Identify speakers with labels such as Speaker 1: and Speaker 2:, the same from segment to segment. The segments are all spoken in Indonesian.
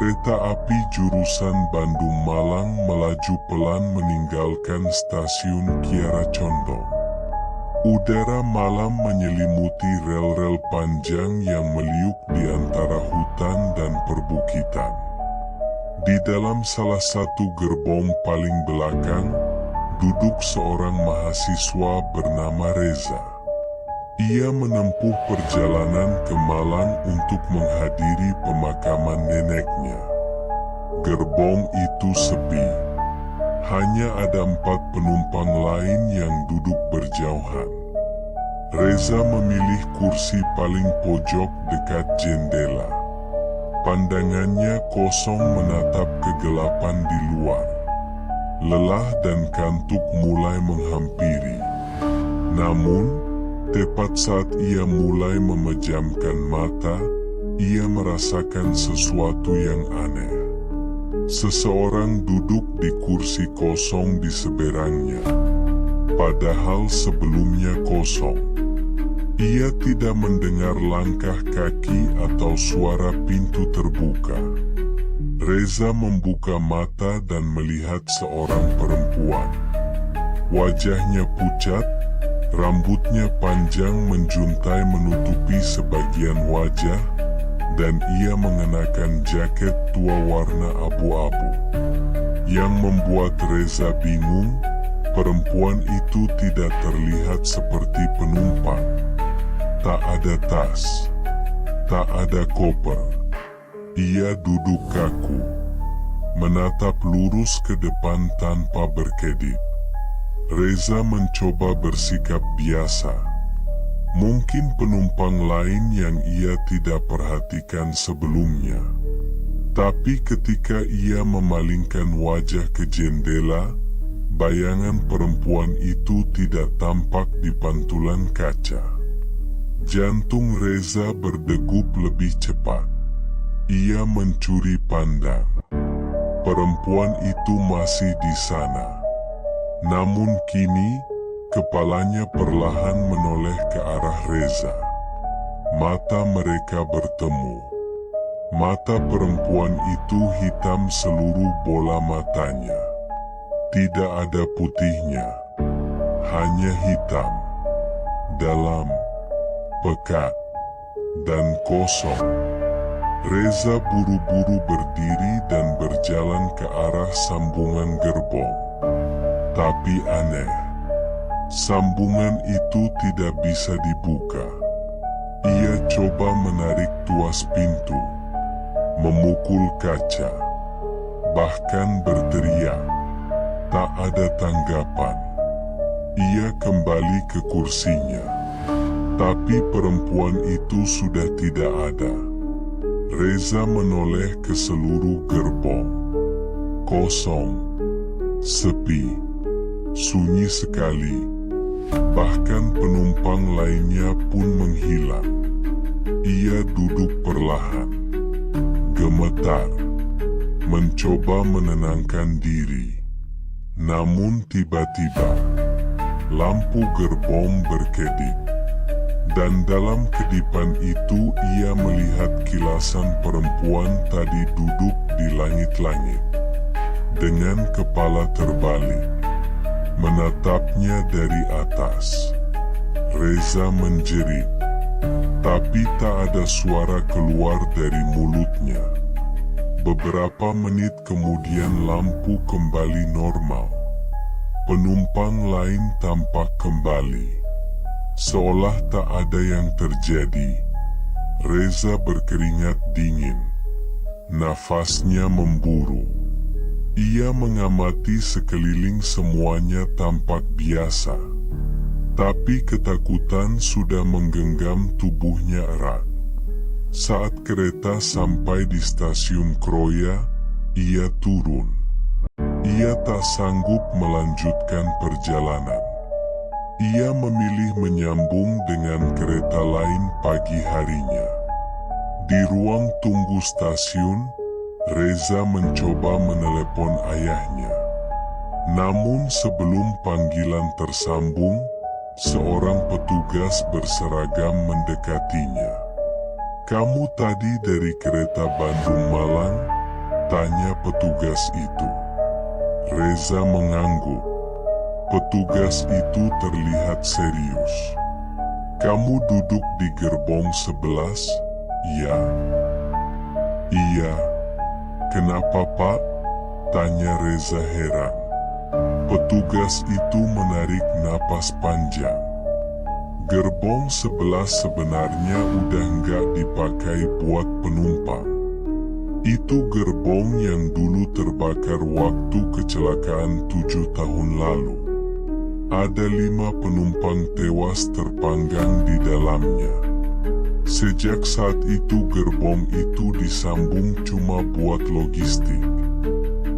Speaker 1: Kereta api jurusan Bandung-Malang melaju pelan meninggalkan stasiun Kiara Condong. Udara malam menyelimuti rel-rel panjang yang meliuk di antara hutan dan perbukitan. Di dalam salah satu gerbong paling belakang, duduk seorang mahasiswa bernama Reza. Ia menempuh perjalanan ke Malang untuk menghadiri pemakaman neneknya. Gerbong itu sepi. Hanya ada 4 penumpang lain yang duduk berjauhan. Reza memilih kursi paling pojok dekat jendela. Pandangannya kosong menatap kegelapan di luar. Lelah dan kantuk mulai menghampiri. Namun, tepat saat ia mulai memejamkan mata, ia merasakan sesuatu yang aneh. Seseorang duduk di kursi kosong di seberangnya, padahal sebelumnya kosong. Ia tidak mendengar langkah kaki atau suara pintu terbuka. Reza membuka mata dan melihat seorang perempuan. Wajahnya pucat, rambutnya panjang menjuntai menutupi sebagian wajah, dan ia mengenakan jaket tua warna abu-abu. Yang membuat Reza bingung, perempuan itu tidak terlihat seperti penumpang. Tak ada tas, tak ada koper. Ia duduk kaku, menatap lurus ke depan tanpa berkedip. Reza mencoba bersikap biasa. Mungkin penumpang lain yang ia tidak perhatikan sebelumnya. Tapi ketika ia memalingkan wajah ke jendela, bayangan perempuan itu tidak tampak di pantulan kaca. Jantung Reza berdegup lebih cepat. Ia mencuri pandang. Perempuan itu masih di sana. Namun kini, kepalanya perlahan menoleh ke arah Reza. Mata mereka bertemu. Mata perempuan itu hitam seluruh bola matanya. Tidak ada putihnya, hanya hitam, dalam, pekat, dan kosong. Reza buru-buru berdiri dan berjalan ke arah sambungan gerbong. Tapi aneh, sambungan itu tidak bisa dibuka. Ia coba menarik tuas pintu, memukul kaca, bahkan berteriak. Tak ada tanggapan. Ia kembali ke kursinya. Tapi perempuan itu sudah tidak ada. Reza menoleh ke seluruh gerbong. Kosong, sepi, sunyi sekali. Bahkan penumpang lainnya pun menghilang. Ia duduk perlahan, gemetar, mencoba menenangkan diri. Namun tiba-tiba, lampu gerbong berkedip. Dan dalam kedipan itu ia melihat kilasan perempuan tadi duduk di langit-langit. Dengan kepala terbalik, menatapnya dari atas. Reza menjerit, tapi tak ada suara keluar dari mulutnya. Beberapa menit kemudian lampu kembali normal. Penumpang lain tampak kembali. Seolah tak ada yang terjadi. Reza berkeringat dingin. Nafasnya memburu. Ia mengamati sekeliling, semuanya tampak biasa. Tapi ketakutan sudah menggenggam tubuhnya erat. Saat kereta sampai di stasiun Kroya, ia turun. Ia tak sanggup melanjutkan perjalanan. Ia memilih menyambung dengan kereta lain pagi harinya. Di ruang tunggu stasiun, Reza mencoba menelepon ayahnya. Namun sebelum panggilan tersambung, seorang petugas berseragam mendekatinya. "Kamu tadi dari kereta Bandung-Malang?" tanya petugas itu. Reza mengangguk. Petugas itu terlihat serius. Kamu duduk di gerbong 11, ya? Iya. Kenapa, Pak? Tanya Reza heran. Petugas itu menarik napas panjang. Gerbong 11 sebenarnya udah nggak dipakai buat penumpang. Itu gerbong yang dulu terbakar waktu kecelakaan 7 tahun lalu. Ada 5 penumpang tewas terpanggang di dalamnya. Sejak saat itu gerbong itu disambung cuma buat logistik.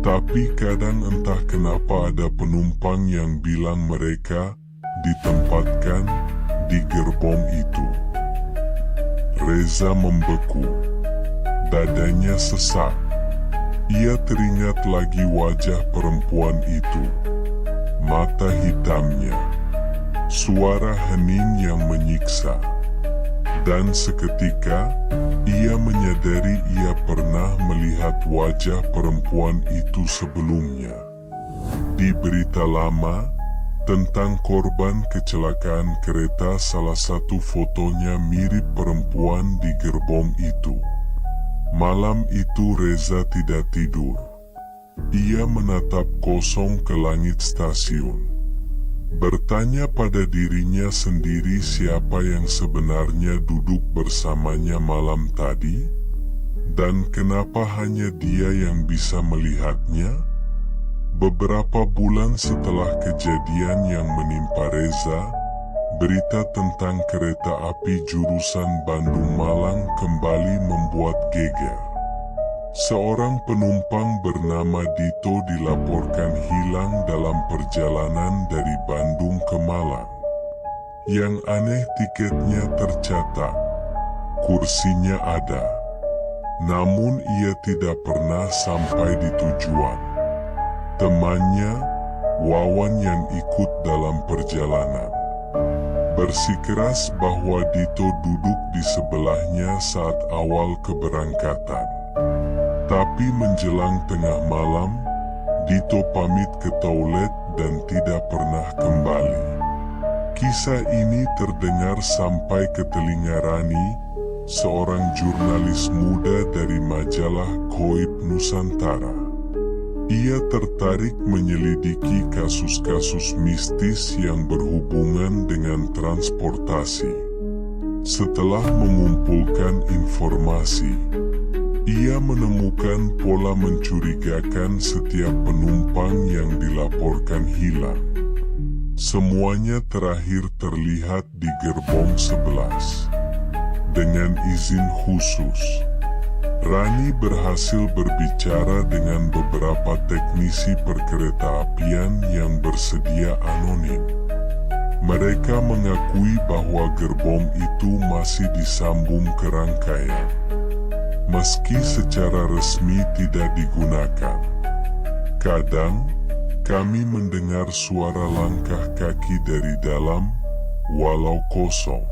Speaker 1: Tapi kadang entah kenapa ada penumpang yang bilang mereka ditempatkan di gerbong itu. Reza membeku. Dadanya sesak. Ia teringat lagi wajah perempuan itu. Mata hitamnya. Suara hening yang menyiksa. Dan seketika, ia menyadari ia pernah melihat wajah perempuan itu sebelumnya. Di berita lama, tentang korban kecelakaan kereta, salah satu fotonya mirip perempuan di gerbong itu. Malam itu Reza tidak tidur. Ia menatap kosong ke langit stasiun. Bertanya pada dirinya sendiri siapa yang sebenarnya duduk bersamanya malam tadi, dan kenapa hanya dia yang bisa melihatnya. Beberapa bulan setelah kejadian yang menimpa Reza, berita tentang kereta api jurusan Bandung-Malang kembali membuat geger. Seorang penumpang bernama Dito dilaporkan hilang dalam perjalanan dari Bandung ke Malang. Yang aneh, tiketnya tercatat, kursinya ada, namun ia tidak pernah sampai di tujuan. Temannya, Wawan yang ikut dalam perjalanan, bersikeras bahwa Dito duduk di sebelahnya saat awal keberangkatan. Tapi menjelang tengah malam, Dito pamit ke toilet dan tidak pernah kembali. Kisah ini terdengar sampai ke telinga Rani, seorang jurnalis muda dari majalah Koib Nusantara. Ia tertarik menyelidiki kasus-kasus mistis yang berhubungan dengan transportasi. Setelah mengumpulkan informasi, ia menemukan pola mencurigakan setiap penumpang yang dilaporkan hilang. Semuanya terakhir terlihat di gerbong 11. Dengan izin khusus, Rani berhasil berbicara dengan beberapa teknisi perkeretaapian yang bersedia anonim. Mereka mengakui bahwa gerbong itu masih disambung ke rangkaian, meski secara resmi tidak digunakan. Kadang, kami mendengar suara langkah kaki dari dalam, walau kosong.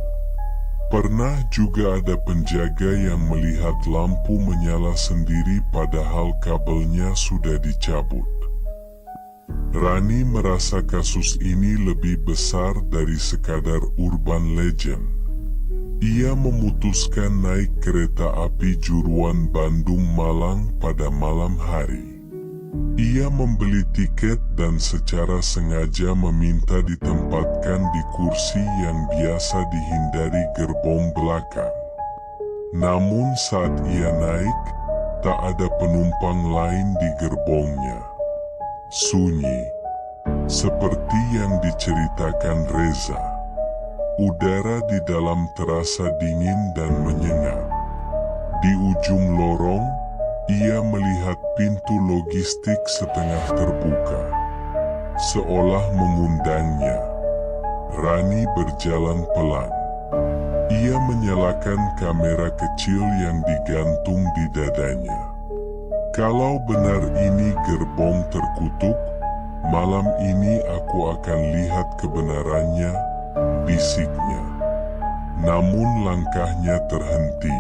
Speaker 1: Pernah juga ada penjaga yang melihat lampu menyala sendiri padahal kabelnya sudah dicabut. Rani merasa kasus ini lebih besar dari sekadar urban legend. Ia memutuskan naik kereta api juruan Bandung-Malang pada malam hari. Ia membeli tiket dan secara sengaja meminta ditempatkan di kursi yang biasa dihindari gerbong belakang. Namun saat ia naik, tak ada penumpang lain di gerbongnya. Sunyi, seperti yang diceritakan Reza. Udara di dalam terasa dingin dan menyengat. Di ujung lorong, ia melihat pintu logistik setengah terbuka, seolah mengundangnya. Rani berjalan pelan. Ia menyalakan kamera kecil yang digantung di dadanya. Kalau benar ini gerbong terkutuk, malam ini aku akan lihat kebenarannya, bisiknya. Namun langkahnya terhenti.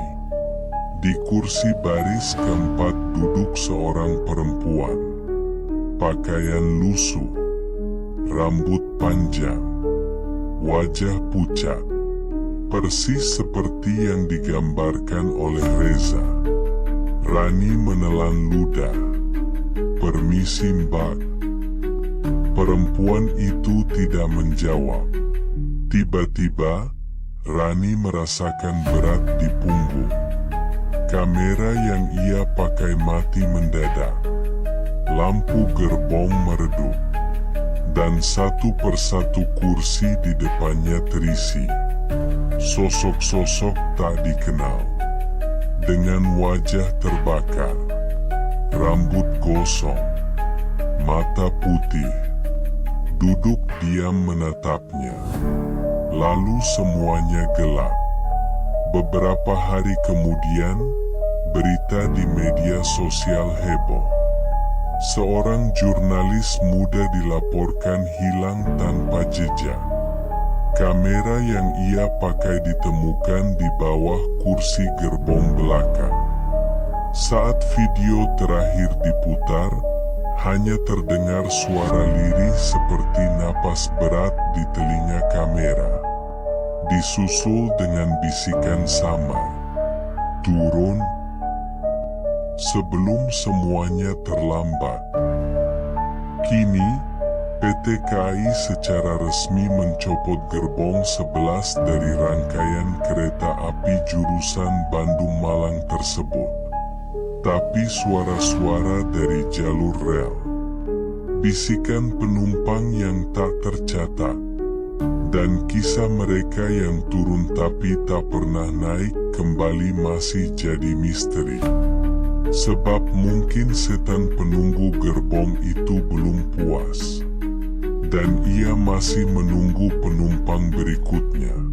Speaker 1: Di kursi baris keempat duduk seorang perempuan. Pakaian lusuh, rambut panjang, wajah pucat, persis seperti yang digambarkan oleh Reza. Rani menelan ludah. "Permisi Mbak." Perempuan itu tidak menjawab. Tiba-tiba, Rani merasakan berat di punggung. Kamera yang ia pakai mati mendadak. Lampu gerbong meredup. Dan satu persatu kursi di depannya terisi sosok-sosok tak dikenal. Dengan wajah terbakar, rambut gosong, mata putih, duduk diam menatapnya. Lalu semuanya gelap. Beberapa hari kemudian, berita di media sosial heboh. Seorang jurnalis muda dilaporkan hilang tanpa jejak. Kamera yang ia pakai ditemukan di bawah kursi gerbong belakang. Saat video terakhir diputar, hanya terdengar suara lirih seperti napas berat di telinga kamera. Disusul dengan bisikan samar, "Turun," sebelum semuanya terlambat. Kini, PT KAI secara resmi mencopot gerbong 11 dari rangkaian kereta api jurusan Bandung-Malang tersebut. Tapi suara-suara dari jalur rel, bisikan penumpang yang tak tercatat, dan kisah mereka yang turun tapi tak pernah naik kembali masih jadi misteri. Sebab mungkin setan penunggu gerbong itu belum puas, dan ia masih menunggu penumpang berikutnya.